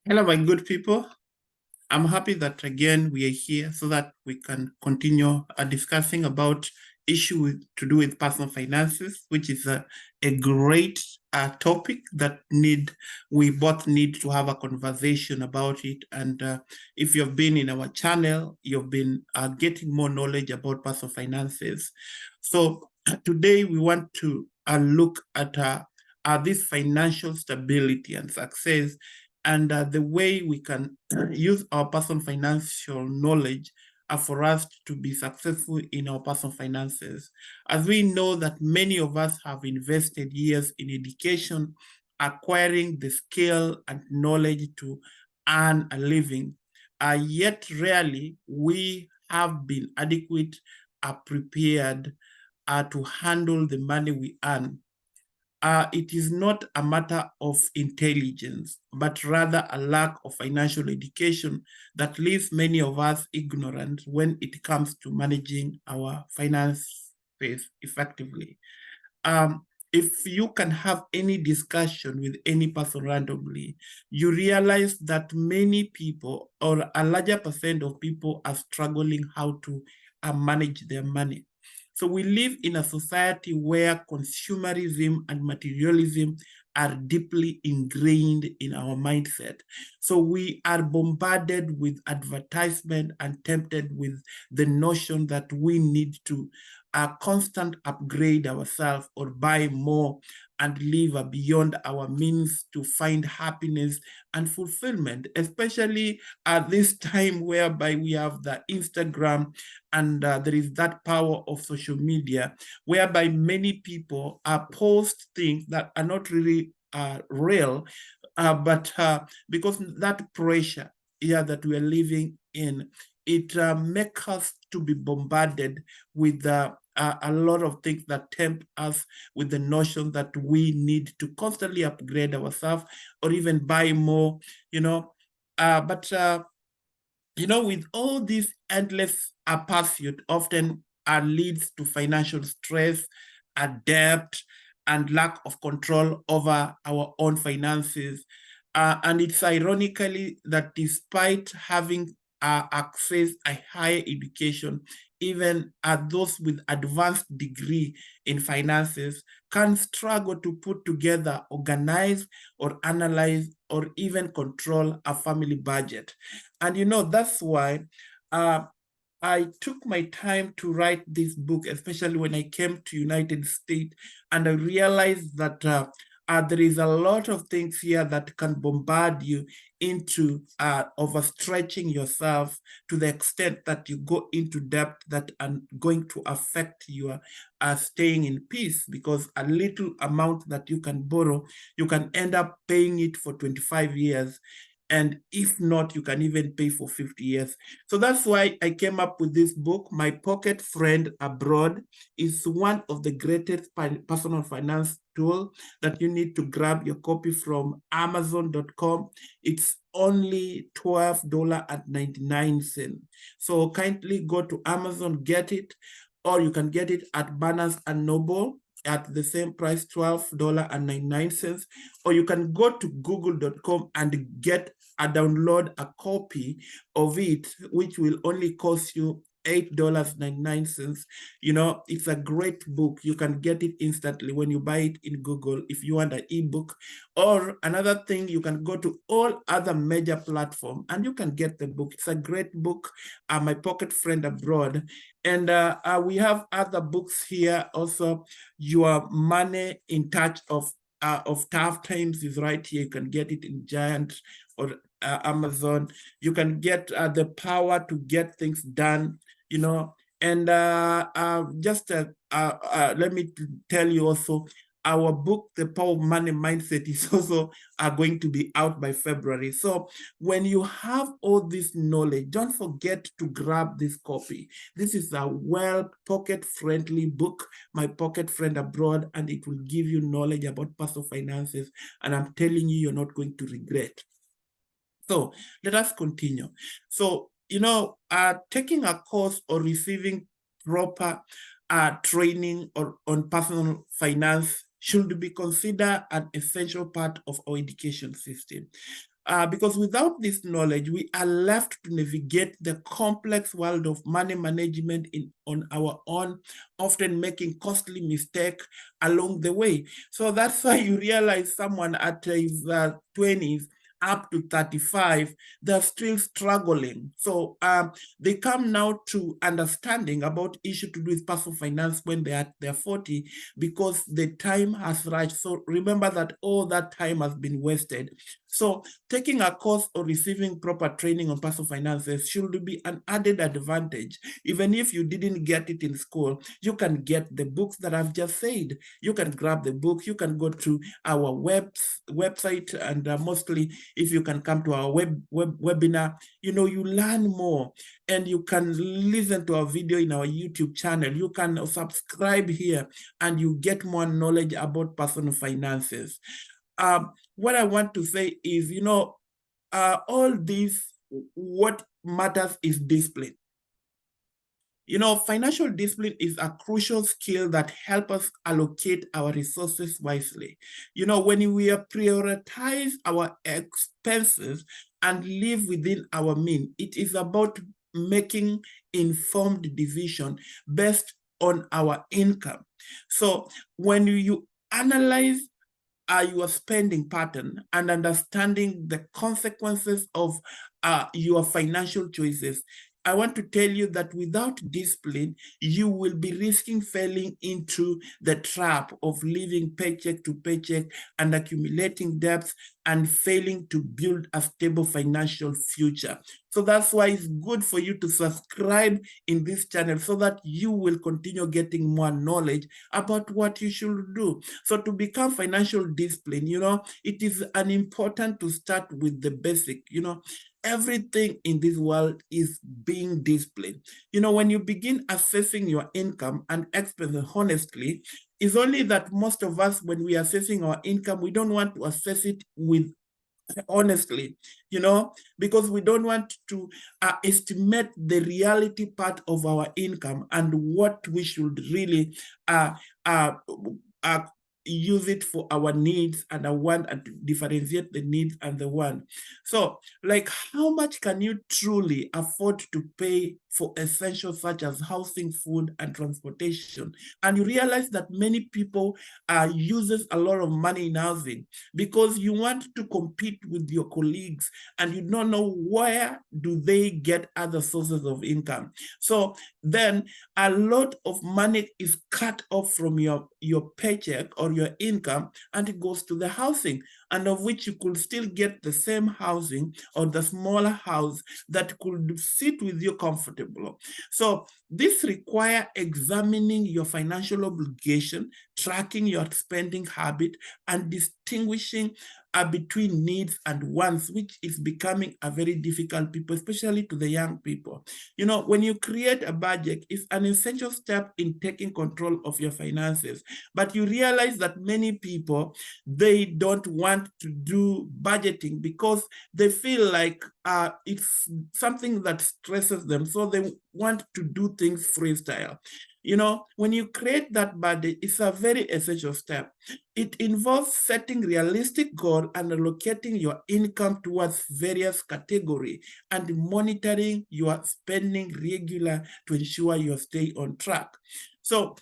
Hello, my good people. I'm happy that again we are here so that we can continue discussing about to do with personal finances, which is a great topic that we both need to have a conversation about it. And if you've been in our channel, you've been getting more knowledge about personal finances. So today we want to look at this financial stability and success and the way we can use our personal financial knowledge for us to be successful in our personal finances. As we know that many of us have invested years in education, acquiring the skill and knowledge to earn a living, yet rarely we have been adequate, prepared to handle the money we earn. It is not a matter of intelligence, but rather a lack of financial education that leaves many of us ignorant when it comes to managing our finances effectively. If you can have any discussion with any person randomly, you realize that many people or a larger percent of people are struggling how to manage their money. So we live in a society where consumerism and materialism are deeply ingrained in our mindset. So we are bombarded with advertisement and tempted with the notion that we need to constant upgrade ourselves or buy more and live beyond our means to find happiness and fulfillment, especially at this time whereby we have the Instagram and there is that power of social media whereby many people post things that are not really real, but because that pressure that we are living in, it makes us to be bombarded with a lot of things that tempt us with the notion that we need to constantly upgrade ourselves or even buy more, but with all these endless pursuit often leads to financial stress, debt, and lack of control over our own finances. And it's ironically that despite having access a higher education, even those with advanced degree in finances can struggle to put together, organize, or analyze, or even control a family budget. And that's why I took my time to write this book, especially when I came to United States, and I realized that there is a lot of things here that can bombard you into overstretching yourself to the extent that you go into debt that are going to affect your staying in peace, because a little amount that you can borrow, you can end up paying it for 25 years. And if not, you can even pay for 50 years. So that's why I came up with this book. My Pocket Friend Abroad is one of the greatest personal finance tool that you need to grab your copy from Amazon.com. It's only $12.99. So kindly go to Amazon, get it, or you can get it at Barnes and Noble at the same price, $12.99, or you can go to google.com and download a copy of it, which will only cost you $8.99. It's a great book. You can get it instantly when you buy it in Google if you want an ebook. Or another thing, you can go to all other major platforms and you can get the book. It's a great book, My Pocket Friend Abroad. And we have other books here also. Your Money in Touch of Tough Times is right here. You can get it in Giant or Amazon. You can get The Power to Get Things Done, and just let me tell you also, our book, The Power of Money Mindset, is also going to be out by February. So when you have all this knowledge, don't forget to grab this copy. This is a pocket-friendly book, My Pocket Friend Abroad, and it will give you knowledge about personal finances. And I'm telling you, you're not going to regret. So let us continue. So, taking a course or receiving proper training on personal finance should be considered an essential part of our education system. because without this knowledge, we are left to navigate the complex world of money management on our own, often making costly mistakes along the way. So that's why you realize someone at his 20s up to 35, they're still struggling. So they come now to understanding about issue to do with personal finance when they're 40, because the time has rushed. So remember that all that time has been wasted. So taking a course or receiving proper training on personal finances should be an added advantage. Even if you didn't get it in school, you can get the books that I've just said. You can grab the book, you can go to our website, and mostly if you can come to our webinar, you learn more, and you can listen to our video in our YouTube channel. You can subscribe here and you get more knowledge about personal finances. What I want to say is, all this, what matters is discipline. Financial discipline is a crucial skill that helps us allocate our resources wisely. When we prioritize our expenses and live within our means, it is about making informed decisions based on our income. So when you analyze your spending pattern and understanding the consequences of your financial choices, I want to tell you that without discipline, you will be risking falling into the trap of living paycheck to paycheck and accumulating debts and failing to build a stable financial future. So that's why it's good for you to subscribe in this channel so that you will continue getting more knowledge about what you should do. So to become financial discipline, it is an important to start with the basic. Everything in this world is being disciplined. When you begin assessing your income and expenses honestly, it's only that most of us, when we are assessing our income, we don't want to assess it with honestly, because we don't want to estimate the reality part of our income and what we should really use it for our needs and our want, and differentiate the needs and the want. So, like, how much can you truly afford to pay for essentials such as housing, food, and transportation? And you realize that many people uses a lot of money in housing because you want to compete with your colleagues and you don't know where do they get other sources of income. So then a lot of money is cut off from your paycheck or your income, and it goes to the housing, and of which you could still get the same housing or the smaller house that could sit with you comfortable. So this requires examining your financial obligation, tracking your spending habit, and distinguishing between needs and wants, which is becoming a very difficult people, especially to the young people. When you create a budget, it's an essential step in taking control of your finances. But you realize that many people, they don't want to do budgeting because they feel like it's something that stresses them. So they want to do things freestyle. When you create that budget, it's a very essential step. It involves setting realistic goals and allocating your income towards various categories and monitoring your spending regularly to ensure you stay on track. So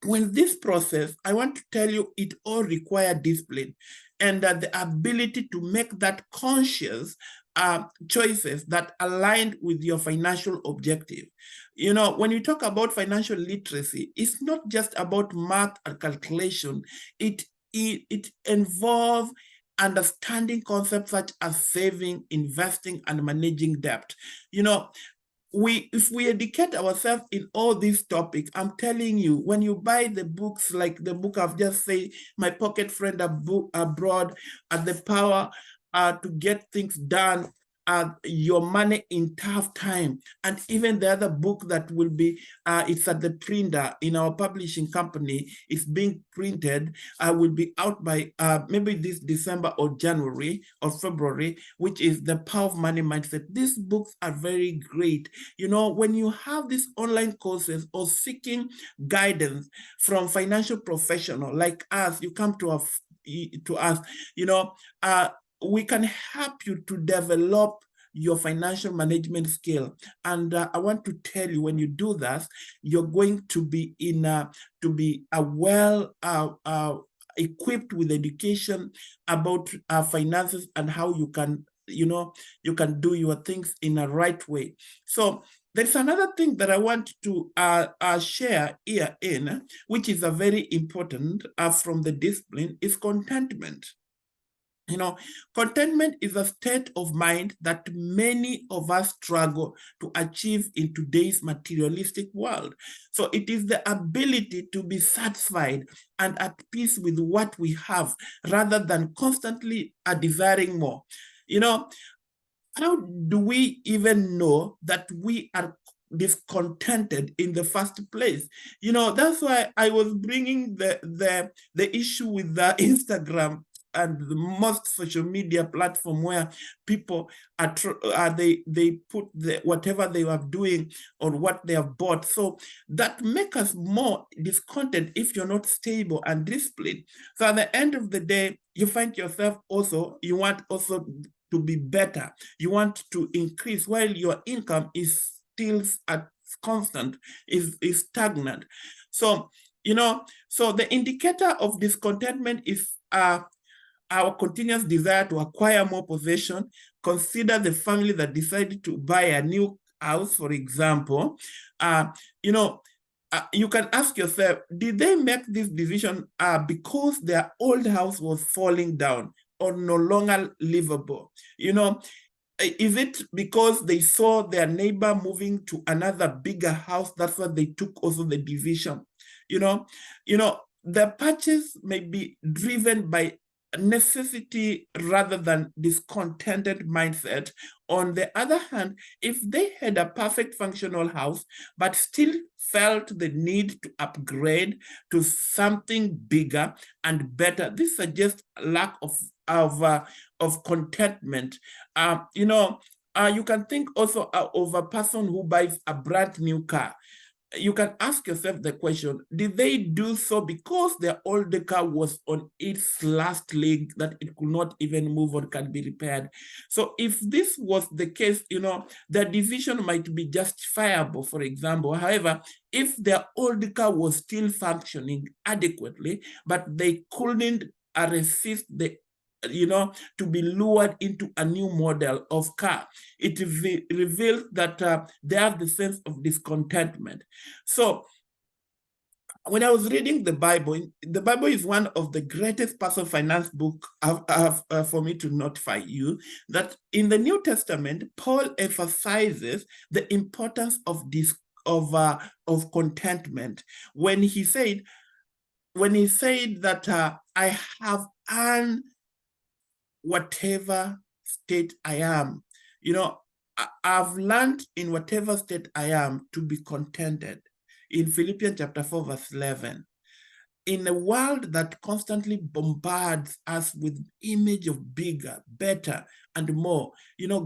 with this process, I want to tell you it all requires discipline and the ability to make that conscious choices that align with your financial objective. When you talk about financial literacy, it's not just about math and calculation. It involves understanding concepts such as saving, investing, and managing debt. If we educate ourselves in all these topics, I'm telling you, when you buy the books like the book I've just said, My Pocket Friend Abroad, The Power to Get Things Done, Your Money in Tough Time, and even the other book that will be, it's at the printer in our publishing company, it's being printed, will be out by maybe this December or January or February, which is The Power of Money Mindset. These books are very great. When you have these online courses or seeking guidance from financial professionals like us, you come to us, we can help you to develop your financial management skill. And I want to tell you, when you do that, you're going to be well equipped with education about finances and how you can do your things in a right way. So there's another thing that I want to share here in, which is a very important from the discipline, is contentment. Contentment is a state of mind that many of us struggle to achieve in today's materialistic world. So it is the ability to be satisfied and at peace with what we have, rather than constantly desiring more. How do we even know that we are discontented in the first place? That's why I was bringing the issue with the Instagram and the most social media platform, where people they put whatever they are doing or what they have bought. So that makes us more discontent if you're not stable and disciplined. So at the end of the day, you find yourself also, you want also to be better. You want to increase while your income is still at constant, is stagnant. So, so the indicator of discontentment is our continuous desire to acquire more possession. Consider the family that decided to buy a new house, for example. You can ask yourself, did they make this decision because their old house was falling down or no longer livable? Is it because they saw their neighbor moving to another bigger house? That's why they took also the decision. The purchase may be driven by necessity rather than discontented mindset. On the other hand, if they had a perfect functional house but still felt the need to upgrade to something bigger and better, this suggests lack of contentment. You can think also of a person who buys a brand new car. You can ask yourself the question, did they do so because their older car was on its last leg, that it could not even move or can be repaired? So if this was the case, the decision might be justifiable, for example. However, if their old car was still functioning adequately, but they couldn't resist to be lured into a new model of car, it reveals that they have the sense of discontentment. So when I was reading the Bible is one of the greatest personal finance book for me to notify you that in the New Testament, Paul emphasizes the importance of contentment when he said that I have earned whatever state I am. I've learned in whatever state I am to be contented. In Philippians chapter 4, verse 11. In a world that constantly bombards us with image of bigger, better, and more,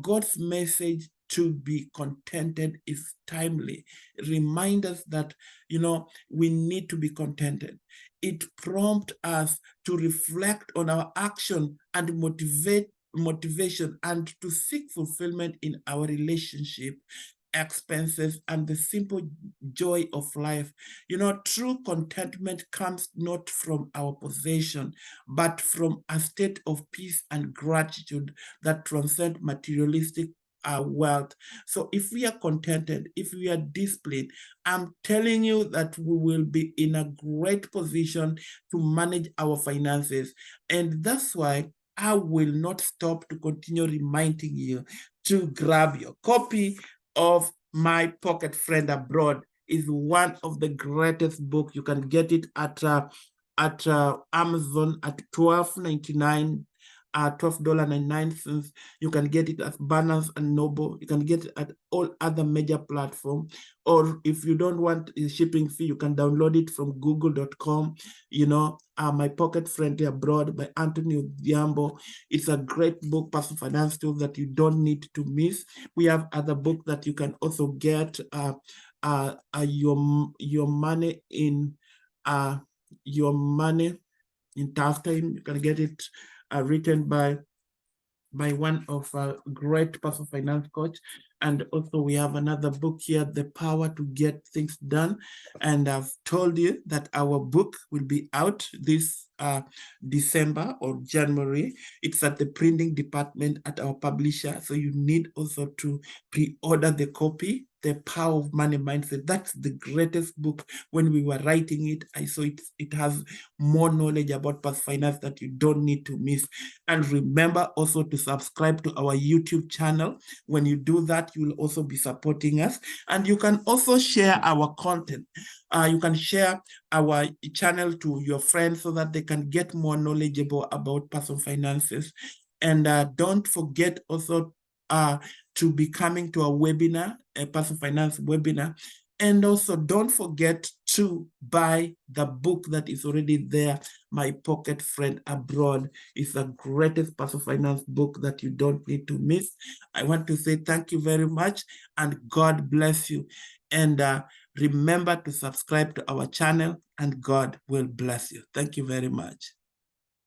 God's message to be contented is timely. It reminds us that, we need to be contented. It prompts us to reflect on our action and motivation and to seek fulfillment in our relationship, expenses, and the simple joy of life. True contentment comes not from our possession, but from a state of peace and gratitude that transcend materialistic wealth. So if we are contented, if we are disciplined, I'm telling you that we will be in a great position to manage our finances. And that's why I will not stop to continue reminding you to grab your copy of My Pocket Friend Abroad. Is one of the greatest books. You can get it at Amazon at $12.99. $12.99. You can get it at Barnes and Noble. You can get it at all other major platforms. Or if you don't want a shipping fee, you can download it from google.com. My Pocket Friendly Abroad by Anthony Odhiambo. It's a great book, personal finance tools that you don't need to miss. We have other books that you can also get. Your money in tough time. You can get it written by by one of our great personal finance coach. And also we have another book here, The Power to Get Things Done. And I've told you that our book will be out this December or January. It's at the printing department at our publisher. So you need also to pre-order the copy, The Power of Money Mindset. That's the greatest book. When we were writing it, I saw it has more knowledge about personal finance that you don't need to miss. And remember also to subscribe to our YouTube channel. When you do that, you will also be supporting us. And you can also share our content. You can share our channel to your friends so that they can get more knowledgeable about personal finances. And don't forget also to be coming to a webinar, a personal finance webinar. And also don't forget to buy the book that is already there, My Pocket Friend Abroad. It's the greatest personal finance book that you don't need to miss. I want to say thank you very much and God bless you. And remember to subscribe to our channel and God will bless you. Thank you very much.